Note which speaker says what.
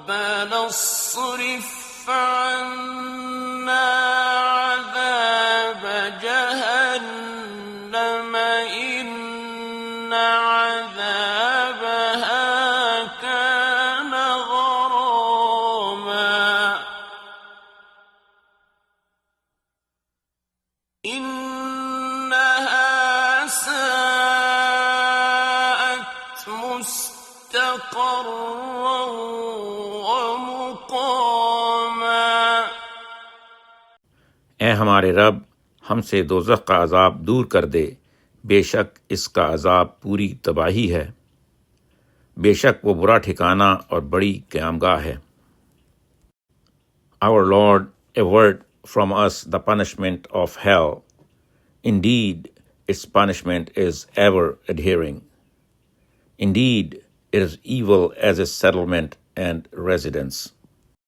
Speaker 1: ربنا اصرف عنا عذاب جهنم إن عذابها كان غراما إنها ساءت مستقرا ومقاما۔
Speaker 2: اے ہمارے رب، ہم سے دوزخ کا عذاب دور کر دے، بے شک اس کا عذاب پوری تباہی ہے، بے شک وہ برا ٹھکانہ اور بڑی قیامگاہ ہے۔ Our Lord, avert from us the punishment of hell. Indeed, its punishment is ever adhering. Indeed, it is evil as a settlement and residence.